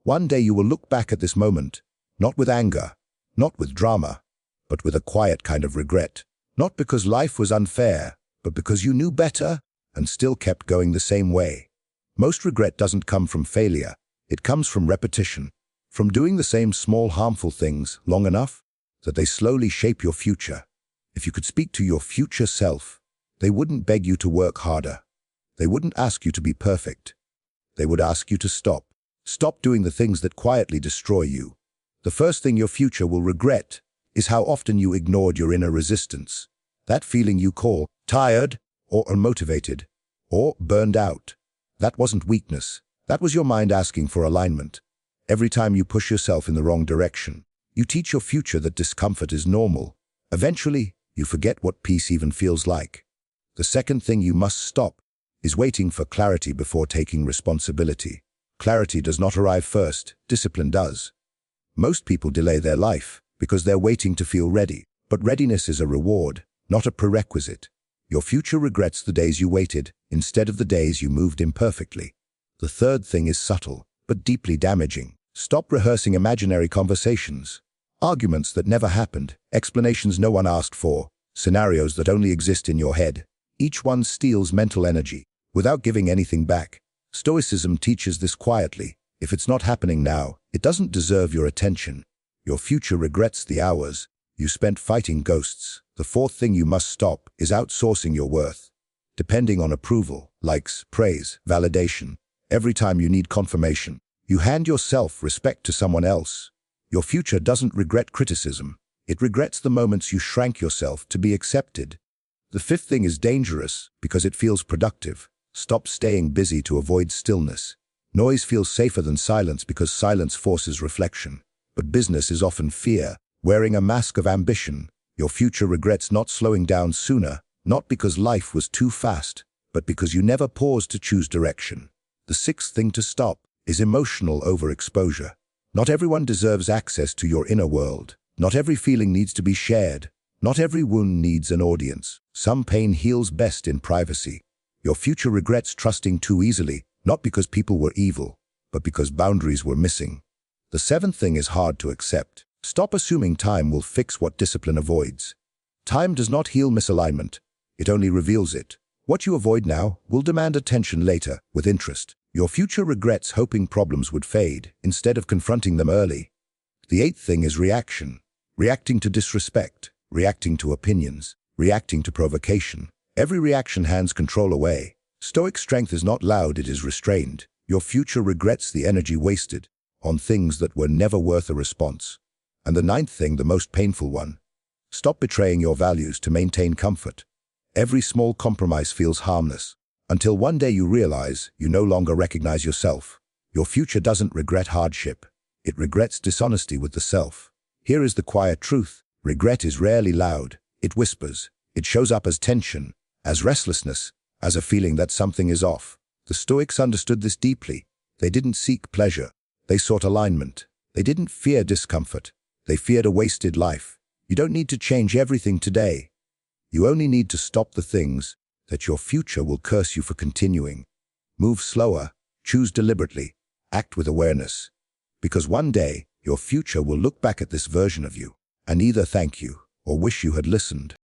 One day you will look back at this moment, not with anger, not with drama, but with a quiet kind of regret. Not because life was unfair, but because you knew better and still kept going the same way. Most regret doesn't come from failure. It comes from repetition, from doing the same small harmful things long enough that they slowly shape your future. If you could speak to your future self, they wouldn't beg you to work harder. They wouldn't ask you to be perfect. They would ask you to stop. Stop doing the things that quietly destroy you. The first thing your future will regret is how often you ignored your inner resistance. That feeling you call tired or unmotivated or burned out. That wasn't weakness. That was your mind asking for alignment. Every time you push yourself in the wrong direction, you teach your future that discomfort is normal. Eventually, you forget what peace even feels like. The second thing you must stop is waiting for clarity before taking responsibility. Clarity does not arrive first, discipline does. Most people delay their life because they're waiting to feel ready. But readiness is a reward, not a prerequisite. Your future regrets the days you waited instead of the days you moved imperfectly. The third thing is subtle, but deeply damaging. Stop rehearsing imaginary conversations. Arguments that never happened, explanations no one asked for, scenarios that only exist in your head. Each one steals mental energy without giving anything back. Stoicism teaches this quietly. If it's not happening now, it doesn't deserve your attention. Your future regrets the hours you spent fighting ghosts. The fourth thing you must stop is outsourcing your worth. Depending on approval, likes, praise, validation. Every time you need confirmation, you hand your self-respect to someone else. Your future doesn't regret criticism. It regrets the moments you shrank yourself to be accepted. The fifth thing is dangerous because it feels productive. Stop staying busy to avoid stillness. Noise feels safer than silence because silence forces reflection. But business is often fear, wearing a mask of ambition. Your future regrets not slowing down sooner, not because life was too fast, but because you never paused to choose direction. The sixth thing to stop is emotional overexposure. Not everyone deserves access to your inner world. Not every feeling needs to be shared. Not every wound needs an audience. Some pain heals best in privacy. Your future regrets trusting too easily, not because people were evil, but because boundaries were missing. The seventh thing is hard to accept. Stop assuming time will fix what discipline avoids. Time does not heal misalignment. It only reveals it. What you avoid now will demand attention later with interest. Your future regrets hoping problems would fade instead of confronting them early. The eighth thing is reaction. Reacting to disrespect, reacting to opinions, reacting to provocation. Every reaction hands control away. Stoic strength is not loud, it is restrained. Your future regrets the energy wasted on things that were never worth a response. And the ninth thing, the most painful one. Stop betraying your values to maintain comfort. Every small compromise feels harmless, until one day you realize you no longer recognize yourself. Your future doesn't regret hardship. It regrets dishonesty with the self. Here is the quiet truth. Regret is rarely loud. It whispers. It shows up as tension, as restlessness, as a feeling that something is off. The Stoics understood this deeply. They didn't seek pleasure. They sought alignment. They didn't fear discomfort. They feared a wasted life. You don't need to change everything today. You only need to stop the things that your future will curse you for continuing. Move slower, choose deliberately, act with awareness. Because one day, your future will look back at this version of you and either thank you or wish you had listened.